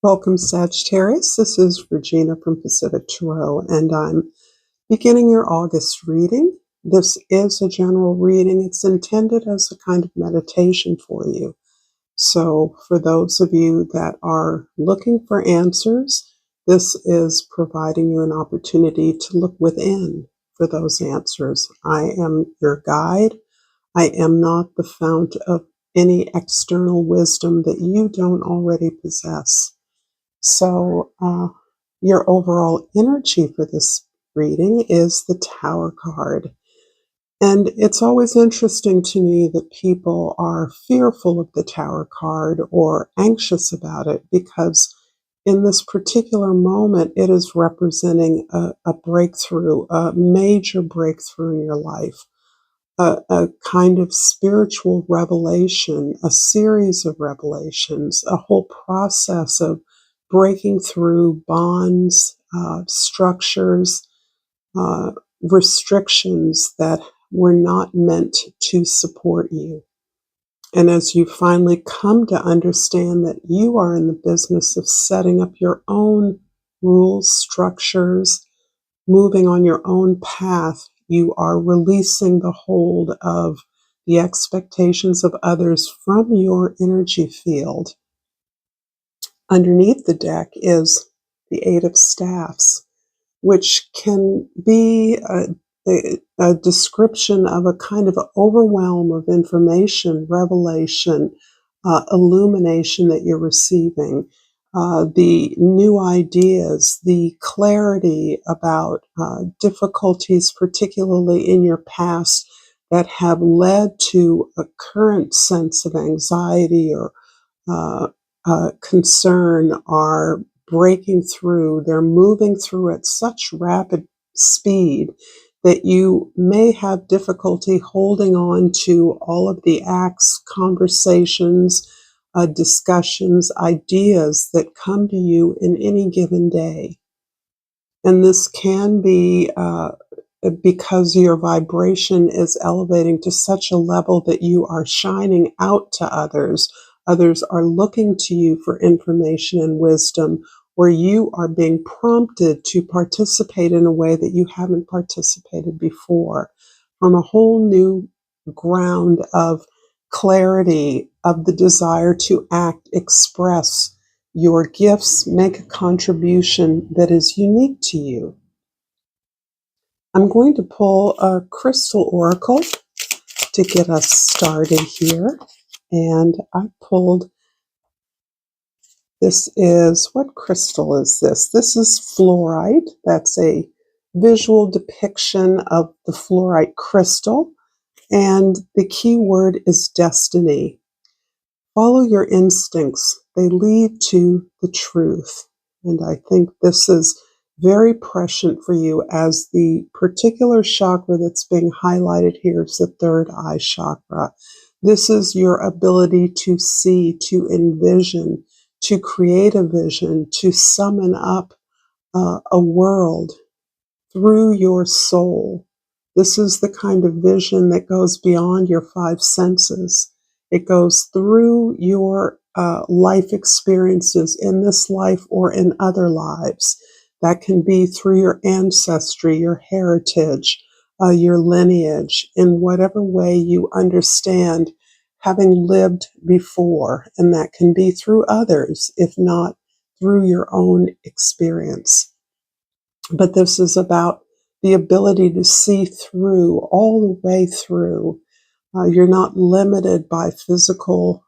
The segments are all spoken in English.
Welcome, Sagittarius. This is Regina from Pacific Tarot, and I'm beginning your August reading. This is a general reading. It's intended as a kind of meditation for you. So for those of you that are looking for answers, this is providing you an opportunity to look within for those answers. I am your guide. I am not the fount of any external wisdom that you don't already possess. So your overall energy for this reading is the Tower card. And it's always interesting to me that people are fearful of the Tower card or anxious about it because in this particular moment, it is representing a breakthrough, a major breakthrough in your life, a kind of spiritual revelation, a series of revelations, a whole process of breaking through bonds, structures, restrictions that were not meant to support you. And as you finally come to understand that you are in the business of setting up your own rules, structures, moving on your own path, you are releasing the hold of the expectations of others from your energy field. Underneath the deck is the Eight of Staffs, which can be a description of a kind of overwhelm of information, revelation, illumination that you're receiving, the new ideas, the clarity about difficulties, particularly in your past, that have led to a current sense of anxiety or concern are breaking through. They're moving through at such rapid speed that you may have difficulty holding on to all of the acts, conversations, discussions, ideas that come to you in any given day. And this can be because your vibration is elevating to such a level that you are shining out to others. Others are looking to you for information and wisdom, where you are being prompted to participate in a way that you haven't participated before, from a whole new ground of clarity, of the desire to act, express your gifts, make a contribution that is unique to you. I'm going to pull a crystal oracle to get us started here. And I pulled, what crystal is this? This is fluorite. That's a visual depiction of the fluorite crystal. And the key word is destiny. Follow your instincts. They lead to the truth. And I think this is very prescient for you, as the particular chakra that's being highlighted here is the third eye chakra. This is your ability to see, to envision, to create a vision, to summon up a world through your soul. This is the kind of vision that goes beyond your five senses. It goes through your life experiences in this life or in other lives. That can be through your ancestry, your heritage, your lineage, in whatever way you understand having lived before. And that can be through others, if not through your own experience. But this is about the ability to see through, all the way through. You're not limited by physical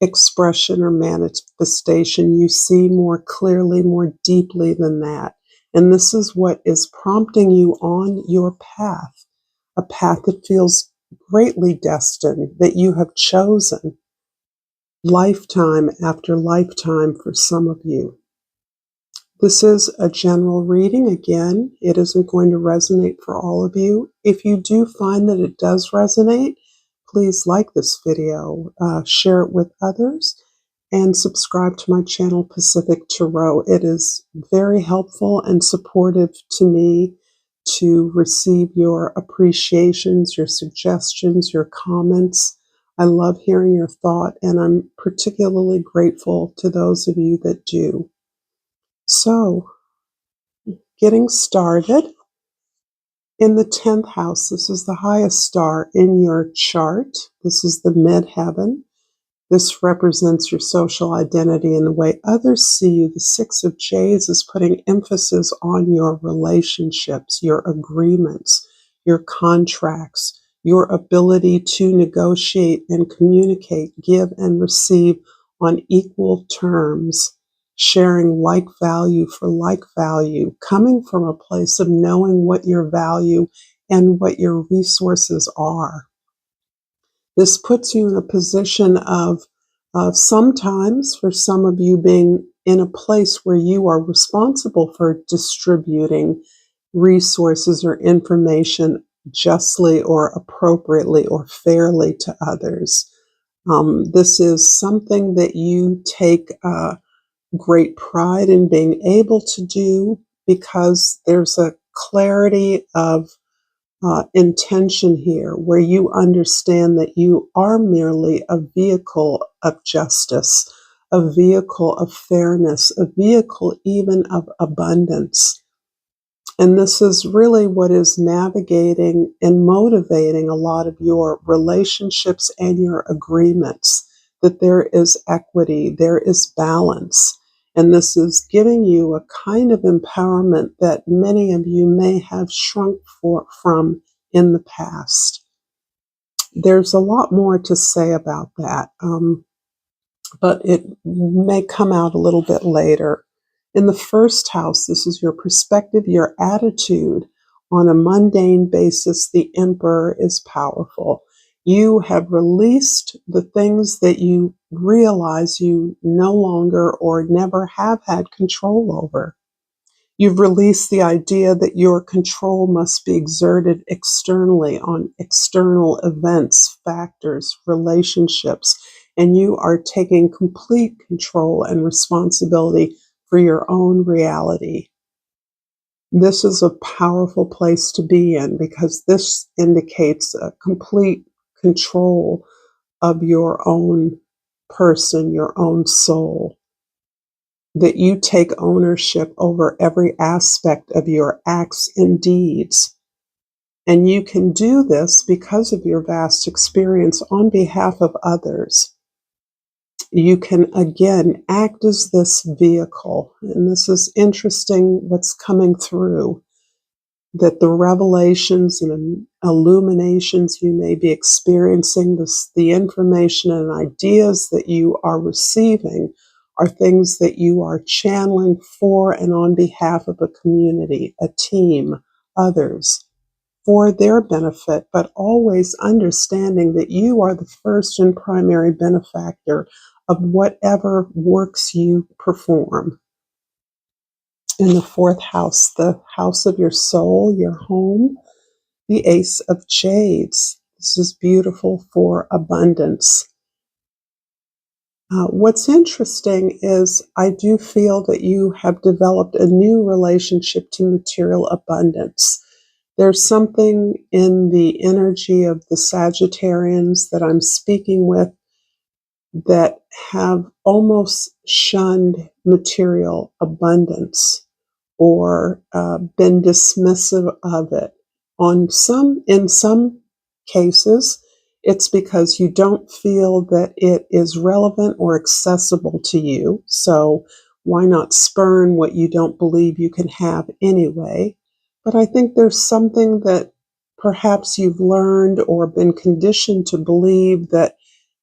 expression or manifestation. You see more clearly, more deeply than that. And this is what is prompting you on your path, a path that feels greatly destined, that you have chosen lifetime after lifetime for some of you. This is a general reading. Again, it isn't going to resonate for all of you. If you do find that it does resonate, please like this video, share it with others, and subscribe to my channel, Pacific Tarot. It is very helpful and supportive to me to receive your appreciations, your suggestions, your comments. I love hearing your thought, and I'm particularly grateful to those of you that do. So, getting started. In the 10th house, this is the highest star in your chart. This is the midheaven. This represents your social identity and the way others see you. The Six of Jades is putting emphasis on your relationships, your agreements, your contracts, your ability to negotiate and communicate, give and receive on equal terms, sharing like value for like value, coming from a place of knowing what your value and what your resources are. This puts you in a position of sometimes, for some of you, being in a place where you are responsible for distributing resources or information justly or appropriately or fairly to others. This is something that you take great pride in being able to do because there's a clarity of intention here where you understand that you are merely a vehicle of justice, a vehicle of fairness, a vehicle even of abundance. And this is really what is navigating and motivating a lot of your relationships and your agreements, that there is equity, there is balance. And this is giving you a kind of empowerment that many of you may have shrunk from in the past. There's a lot more to say about that, but it may come out a little bit later. In the first house, this is your perspective, your attitude. On a mundane basis, the Emperor is powerful. You have released the things that you realize you no longer or never have had control over. You've released the idea that your control must be exerted externally on external events, factors, relationships, and you are taking complete control and responsibility for your own reality. This is a powerful place to be in because this indicates a complete control of your own person, your own soul, that you take ownership over every aspect of your acts and deeds. And you can do this because of your vast experience on behalf of others. You can, again, act as this vehicle. And this is interesting what's coming through, that the revelations and illuminations you may be experiencing, the information and ideas that you are receiving are things that you are channeling for and on behalf of a community, a team, others, for their benefit, but always understanding that you are the first and primary benefactor of whatever works you perform. In the fourth house, the house of your soul, your home, the Ace of Jades. This is beautiful for abundance. What's interesting is I do feel that you have developed a new relationship to material abundance. There's something in the energy of the Sagittarians that I'm speaking with that have almost shunned material abundance or been dismissive of it. In some cases, it's because you don't feel that it is relevant or accessible to you. So why not spurn what you don't believe you can have anyway? But I think there's something that perhaps you've learned or been conditioned to believe that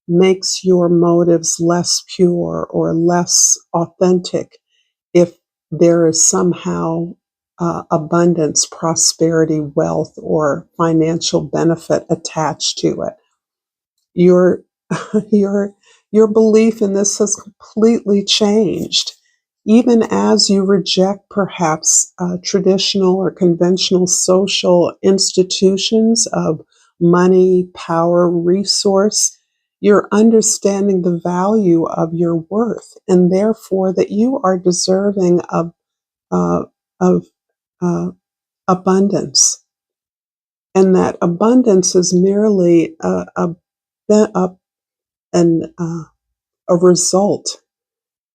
makes your motives less pure or less authentic if there is somehow abundance, prosperity, wealth, or financial benefit attached to it. Your your your belief in this has completely changed, even as you reject perhaps traditional or conventional social institutions of money, power, resource. You're understanding the value of your worth, and therefore that you are deserving uh, of abundance, and that abundance is merely a a result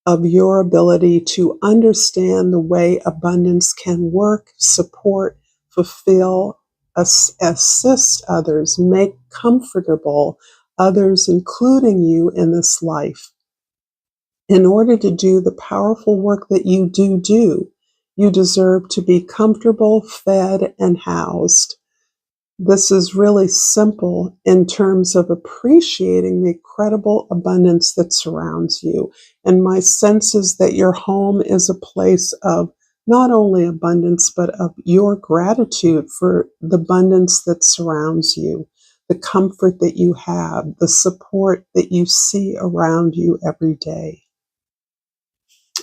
of your ability to understand the way abundance can work, support, fulfill, assist others, make comfortable others, including you in this life. In order to do the powerful work that you do, you deserve to be comfortable, fed, and housed. This is really simple in terms of appreciating the incredible abundance that surrounds you. And my sense is that your home is a place of not only abundance, but of your gratitude for the abundance that surrounds you, the comfort that you have, the support that you see around you every day.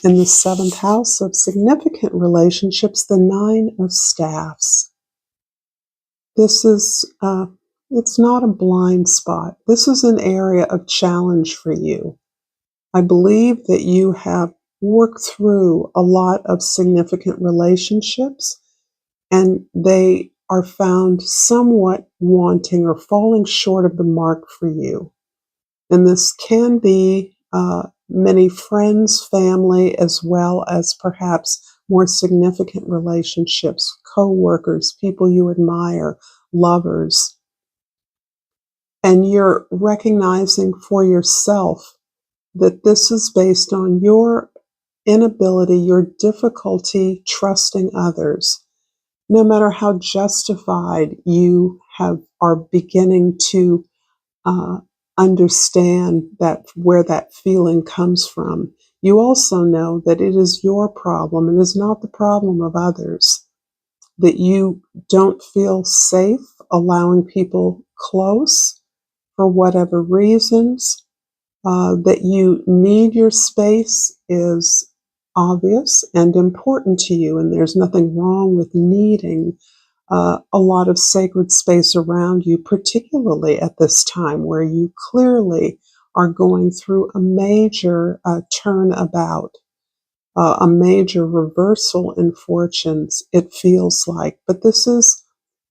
In the 7th house of significant relationships, the 9 of staffs. This is, it's not a blind spot. This is an area of challenge for you. I believe that you have worked through a lot of significant relationships, and they are found somewhat wanting or falling short of the mark for you. And this can be many friends, family, as well as perhaps more significant relationships, co-workers, people you admire, lovers. And you're recognizing for yourself that this is based on your inability, your difficulty trusting others. No matter how justified you are beginning to understand that where that feeling comes from, you also know that it is your problem. It is not the problem of others. That you don't feel safe allowing people close for whatever reasons. That you need your space is obvious and important to you, and there's nothing wrong with needing a lot of sacred space around you, particularly at this time where you clearly are going through a major turnabout, a major reversal in fortunes, it feels like. But this is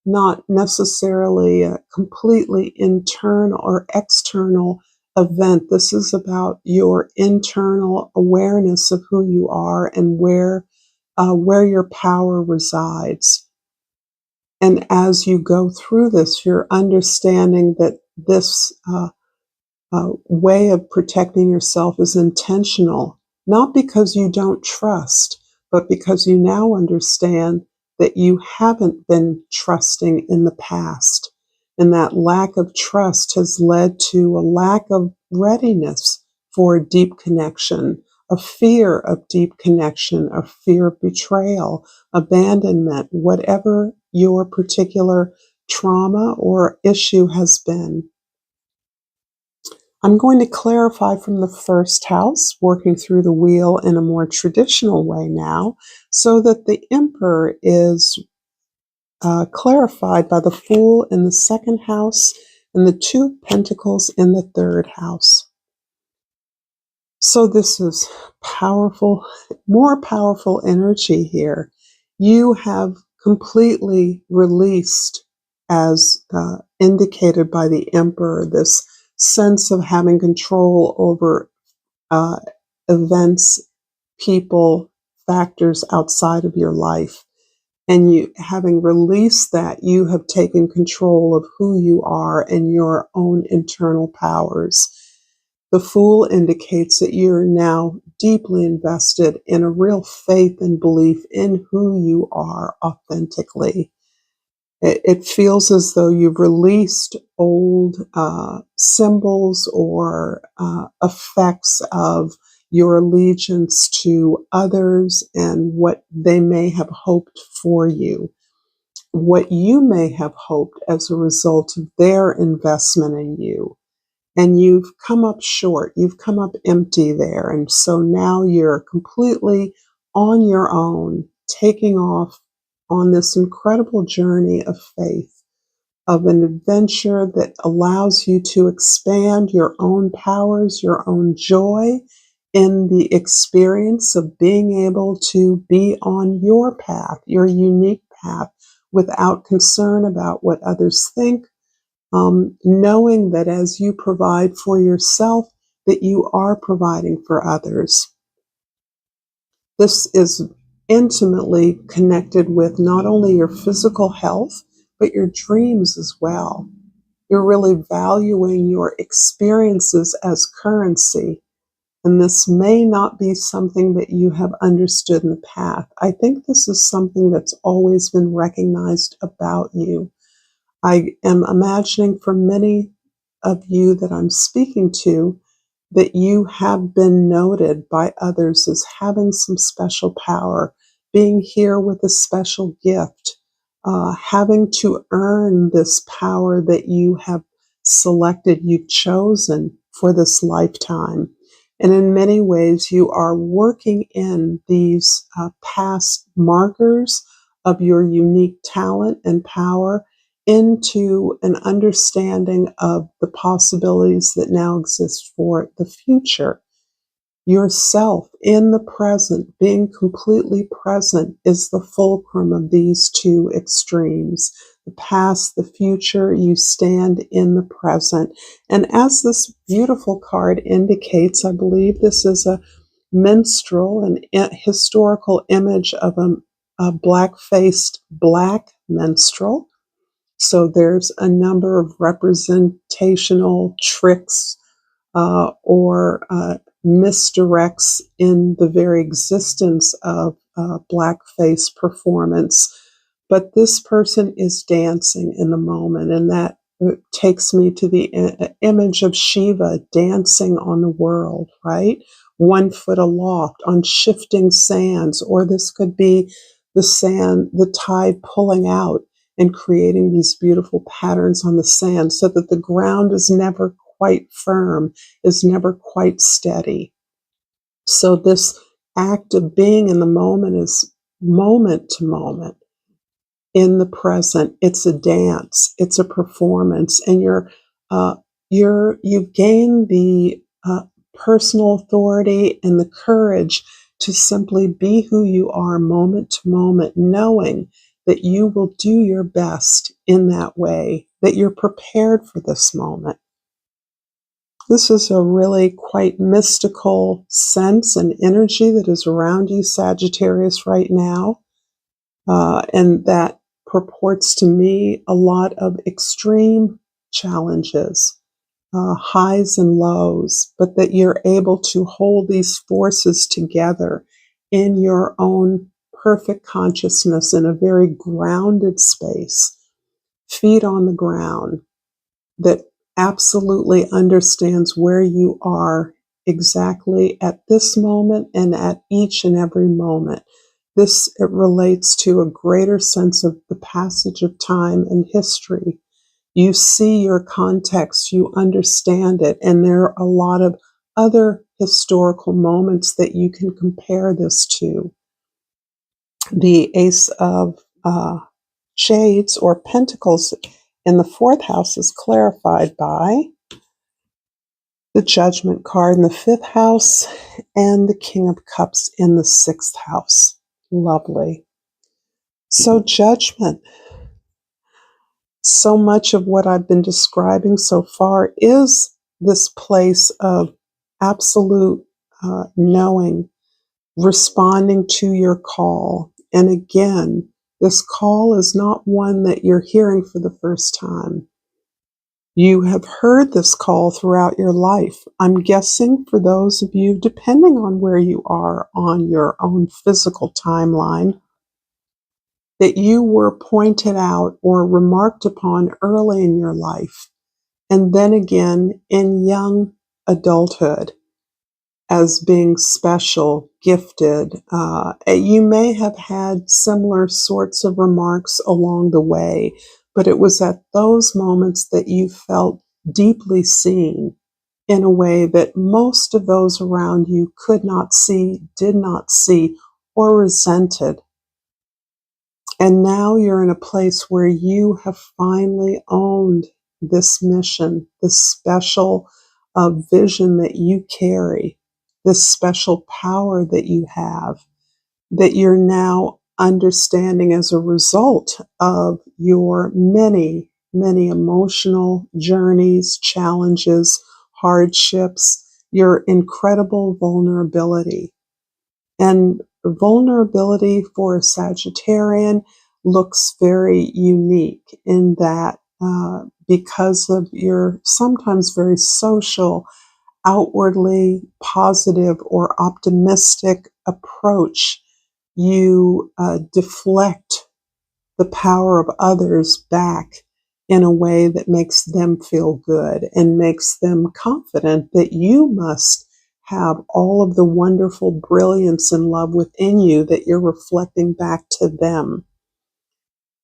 not necessarily a completely internal or external event. This is about your internal awareness of who you are and where your power resides. And as you go through this, you're understanding that this way of protecting yourself is intentional, not because you don't trust, but because you now understand that you haven't been trusting in the past. And that lack of trust has led to a lack of readiness for deep connection, a fear of deep connection, a fear of betrayal, abandonment, whatever your particular trauma or issue has been. I'm going to clarify from the 1st house, working through the wheel in a more traditional way now, so that the Emperor is clarified by the Fool in the 2nd house and the 2 of Pentacles in the 3rd house. So this is powerful, more powerful energy here. You have completely released, as indicated by the Emperor, this sense of having control over events, people, factors outside of your life. And you, having released that, you have taken control of who you are and your own internal powers. The Fool indicates that you're now deeply invested in a real faith and belief in who you are authentically. It feels as though you've released old symbols or effects of your allegiance to others and what they may have hoped for you, what you may have hoped as a result of their investment in you. And you've come up short, you've come up empty there. And so now you're completely on your own, taking off on this incredible journey of faith, of an adventure that allows you to expand your own powers, your own joy in the experience of being able to be on your path, your unique path, without concern about what others think, knowing that as you provide for yourself, that you are providing for others. This is intimately connected with not only your physical health, but your dreams as well. You're really valuing your experiences as currency. And this may not be something that you have understood in the past. I think this is something that's always been recognized about you. I am imagining for many of you that I'm speaking to that you have been noted by others as having some special power, being here with a special gift, having to earn this power that you have selected, you've chosen for this lifetime. And in many ways, you are working in these past markers of your unique talent and power into an understanding of the possibilities that now exist for the future. Yourself in the present, being completely present, is the fulcrum of these two extremes. The past, the future, you stand in the present. And as this beautiful card indicates, I believe this is a minstrel, an historical image of a black-faced black minstrel. So there's a number of representational tricks or misdirects in the very existence of blackface performance. But this person is dancing in the moment, and that takes me to the image of Shiva dancing on the world, right? 1 foot aloft on shifting sands, or this could be the sand, the tide pulling out and creating these beautiful patterns on the sand so that the ground is never quite firm, is never quite steady. So this act of being in the moment is moment to moment in the present. It's a dance, it's a performance, and you've gained the personal authority and the courage to simply be who you are moment to moment, knowing that you will do your best in that way, that you're prepared for this moment. This is a really quite mystical sense and energy that is around you, Sagittarius, right now. And that purports to me a lot of extreme challenges, highs and lows, but that you're able to hold these forces together in your own perfect consciousness in a very grounded space, feet on the ground, that absolutely understands where you are exactly at this moment and at each and every moment. This it relates to a greater sense of the passage of time and history. You see your context, you understand it, and there are a lot of other historical moments that you can compare this to. The Ace of Shades or Pentacles in the 4th house is clarified by the Judgment card in the 5th house and the King of Cups in the 6th house. Lovely. So Judgment. So much of what I've been describing so far is this place of absolute knowing, responding to your call. And again, this call is not one that you're hearing for the first time. You have heard this call throughout your life. I'm guessing for those of you, depending on where you are on your own physical timeline, that you were pointed out or remarked upon early in your life, and then again in young adulthood as being special, gifted. You may have had similar sorts of remarks along the way, but it was at those moments that you felt deeply seen in a way that most of those around you could not see, did not see, or resented. And now you're in a place where you have finally owned this mission, this special vision that you carry, this special power that you have, that you're now understanding as a result of your many, many emotional journeys, challenges, hardships, your incredible vulnerability. And vulnerability for a Sagittarian looks very unique in that because of your sometimes very social, outwardly positive or optimistic approach, you deflect the power of others back in a way that makes them feel good and makes them confident that you must have all of the wonderful brilliance and love within you that you're reflecting back to them.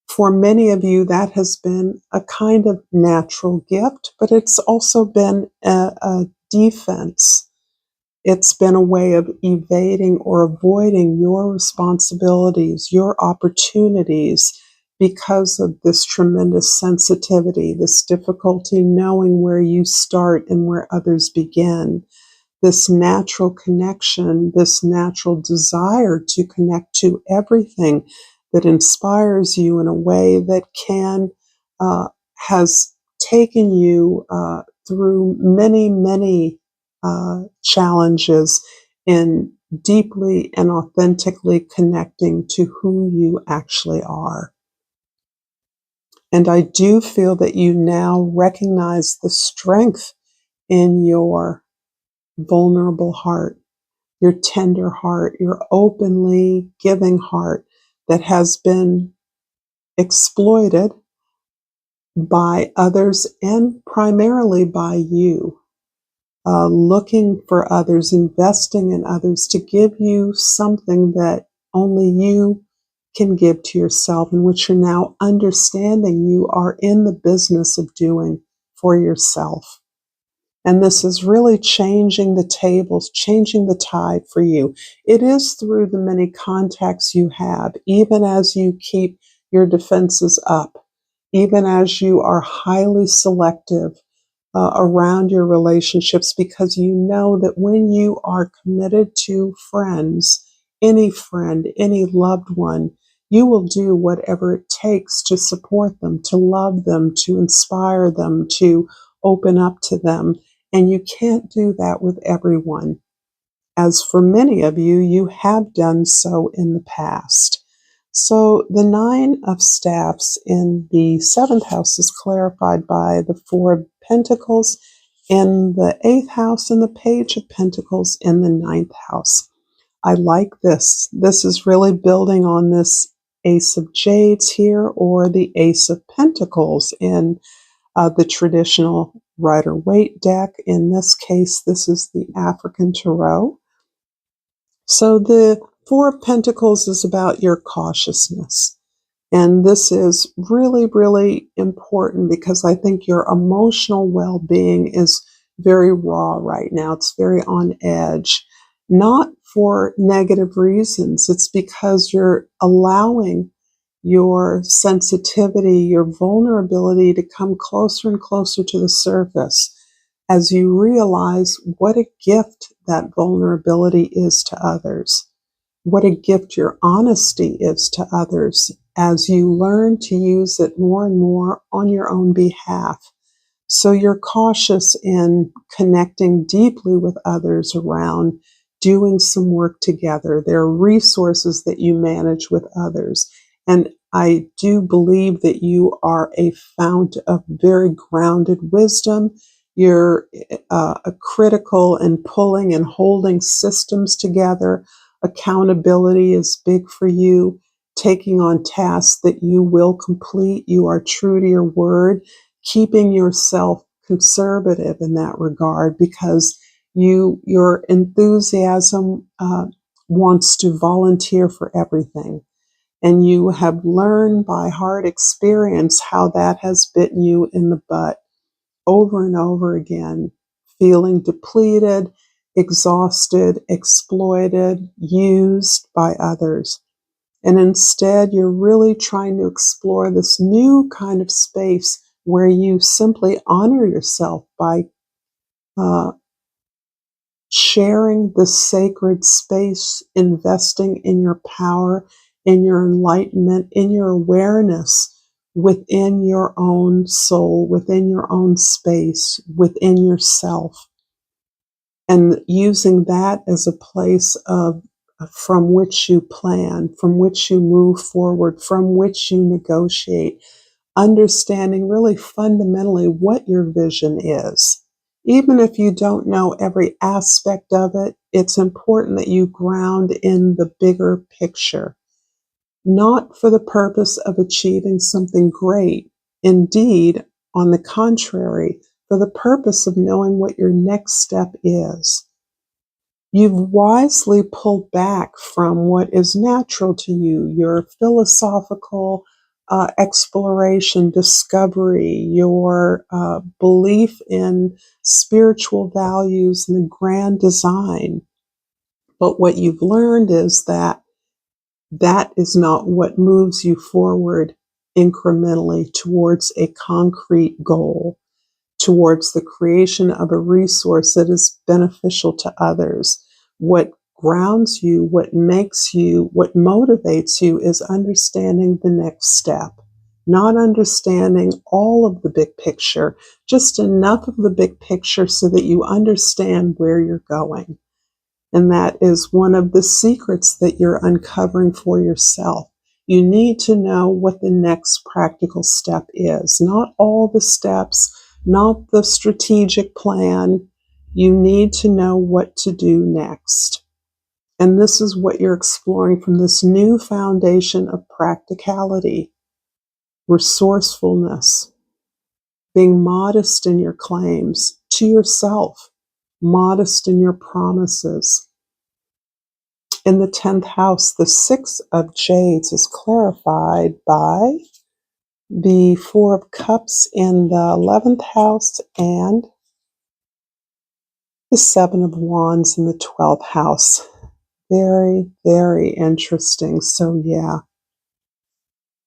For many of you, that has been a kind of natural gift, but it's also been a defense. It's been a way of evading or avoiding your responsibilities, your opportunities, because of this tremendous sensitivity, this difficulty knowing where you start and where others begin, this natural connection, this natural desire to connect to everything that inspires you in a way that has taken you through many challenges in deeply and authentically connecting to who you actually are. And I do feel that you now recognize the strength in your vulnerable heart, your tender heart, your openly giving heart that has been exploited by others and primarily by you. Looking for others, investing in others to give you something that only you can give to yourself, and which you're now understanding you are in the business of doing for yourself. And this is really changing the tables, changing the tide for you. It is through the many contacts you have, even as you keep your defenses up, even as you are highly selective around your relationships, because you know that when you are committed to friends, any loved one, you will do whatever it takes to support them, to love them, to inspire them, to open up to them. And you can't do that with everyone. As for many of you, you have done so in the past. So the Nine of Staffs in the seventh house is clarified by the Four of Pentacles in the eighth house and the Page of Pentacles in the ninth house. I like this. This is really building on this Ace of Jades here, or the Ace of Pentacles in the traditional Rider-Waite deck. In this case, this is the African Tarot. So the Four of Pentacles is about your cautiousness. And this is really important because I think your emotional well-being is very raw right now. It's very on edge, not for negative reasons. It's because you're allowing your sensitivity, your vulnerability to come closer and closer to the surface as you realize what a gift that vulnerability is to others, what a gift your honesty is to others as you learn to use it more and more on your own behalf. So you're cautious in connecting deeply with others around doing some work together. There are resources that you manage with others. And I do believe that you are a fount of very grounded wisdom. You're a critical in pulling and holding systems together. Accountability is big for you. Taking on tasks that you will complete. You are true to your word. Keeping yourself conservative in that regard, because your enthusiasm wants to volunteer for everything. And you have learned by hard experience how that has bitten you in the butt over and over again, feeling depleted, exhausted, exploited, used by others. And instead, you're really trying to explore this new kind of space where you simply honor yourself by uh, sharing the sacred space, investing in your power, in your enlightenment, in your awareness within your own soul, within your own space, within yourself, and using that as a place of from which you plan, from which you move forward, from which you negotiate, understanding really fundamentally what your vision is. Even if you don't know every aspect of it, it's important that you ground in the bigger picture, not for the purpose of achieving something great. Indeed, on the contrary, for the purpose of knowing what your next step is. You've wisely pulled back from what is natural to you, your philosophical exploration, discovery, your belief in spiritual values and the grand design. But what you've learned is that that is not what moves you forward incrementally towards a concrete goal, towards the creation of a resource that is beneficial to others. What grounds you, what makes you, what motivates you is understanding the next step, not understanding all of the big picture, just enough of the big picture so that you understand where you're going. And that is one of the secrets that you're uncovering for yourself. You need to know what the next practical step is, not all the steps, not the strategic plan. You need to know what to do next. And this is what you're exploring from this new foundation of practicality, resourcefulness, being modest in your claims to yourself, modest in your promises. In the 10th house, the 6 of Jades is clarified by the 4 of Cups in the 11th house and the 7 of Wands in the 12th house. Very, very interesting. So yeah,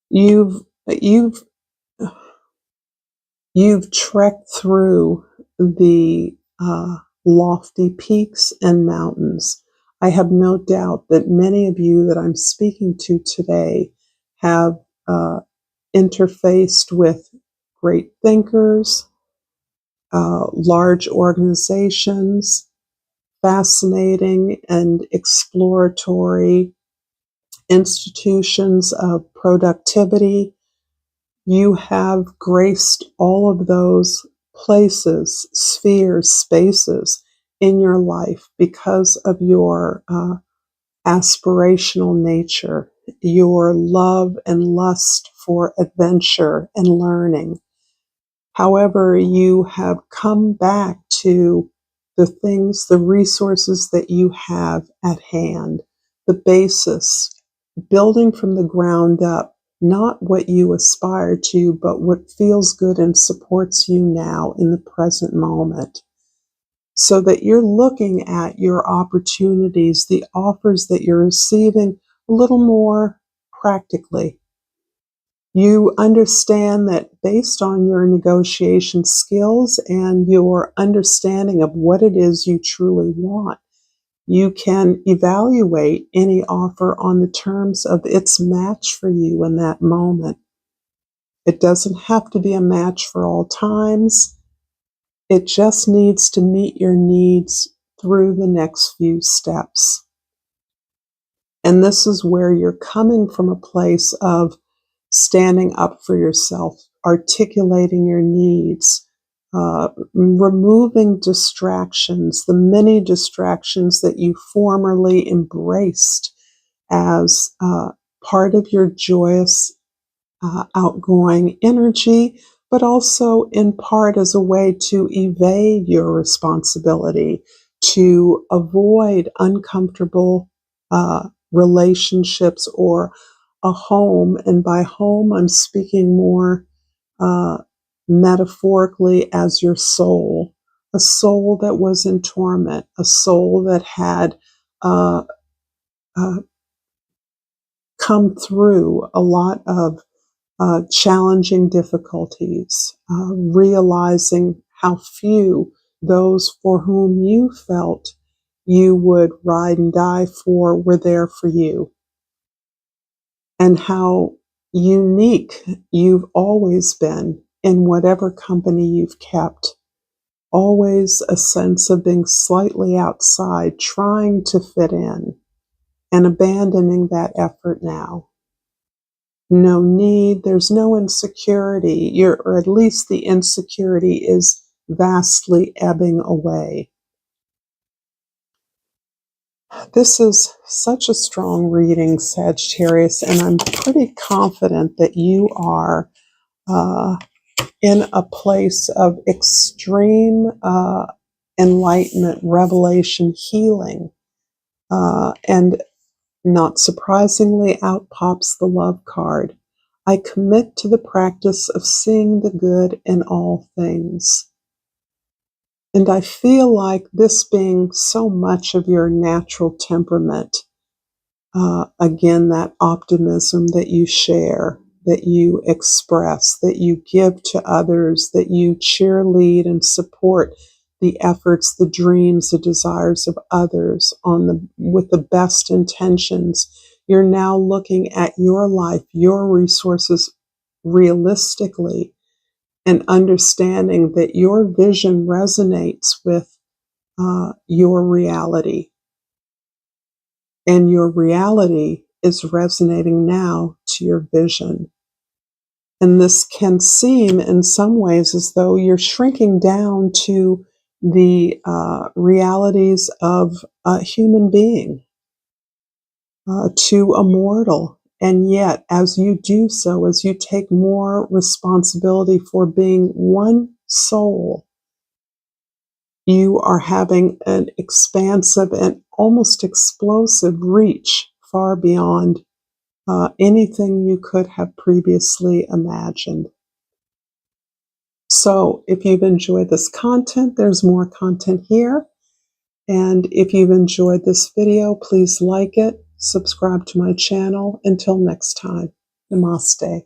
you've trekked through the lofty peaks and mountains. I have no doubt that many of you that I'm speaking to today have interfaced with great thinkers, large organizations, fascinating and exploratory institutions of productivity. You have graced all of those places, spheres, spaces in your life because of your aspirational nature, your love and lust for adventure and learning. However, you have come back to the things, the resources that you have at hand, the basis, building from the ground up, not what you aspire to, but what feels good and supports you now in the present moment. So that you're looking at your opportunities, the offers that you're receiving a little more practically. You understand that based on your negotiation skills and your understanding of what it is you truly want, you can evaluate any offer on the terms of its match for you in that moment. It doesn't have to be a match for all times. It just needs to meet your needs through the next few steps. And this is where you're coming from a place of standing up for yourself, articulating your needs, removing distractions, the many distractions that you formerly embraced as part of your joyous, outgoing energy, but also in part as a way to evade your responsibility, to avoid uncomfortable relationships or a home. And by home, I'm speaking more metaphorically as your soul, a soul that was in torment, a soul that had uh, uh, come through a lot of challenging difficulties, realizing how few those for whom you felt you would ride and die for were there for you, and how unique you've always been in whatever company you've kept. Always a sense of being slightly outside, trying to fit in, and abandoning that effort now. No need, there's no insecurity, or at least the insecurity is vastly ebbing away. This is such a strong reading, Sagittarius, and I'm pretty confident that you are in a place of extreme enlightenment, revelation, healing. And not surprisingly, out pops the love card. I commit to the practice of seeing the good in all things. And I feel like this being so much of your natural temperament, again, that optimism that you share, that you express, that you give to others, that you cheerlead and support the efforts, the dreams, the desires of others with the best intentions. You're now looking at your life, your resources realistically, and understanding that your vision resonates with your reality. And your reality is resonating now to your vision. And this can seem in some ways as though you're shrinking down to the realities of a human being, to a mortal. And yet, as you do so, as you take more responsibility for being one soul, you are having an expansive and almost explosive reach far beyond anything you could have previously imagined. So if you've enjoyed this content, there's more content here. And if you've enjoyed this video, please like it, subscribe to my channel. Until next time, namaste.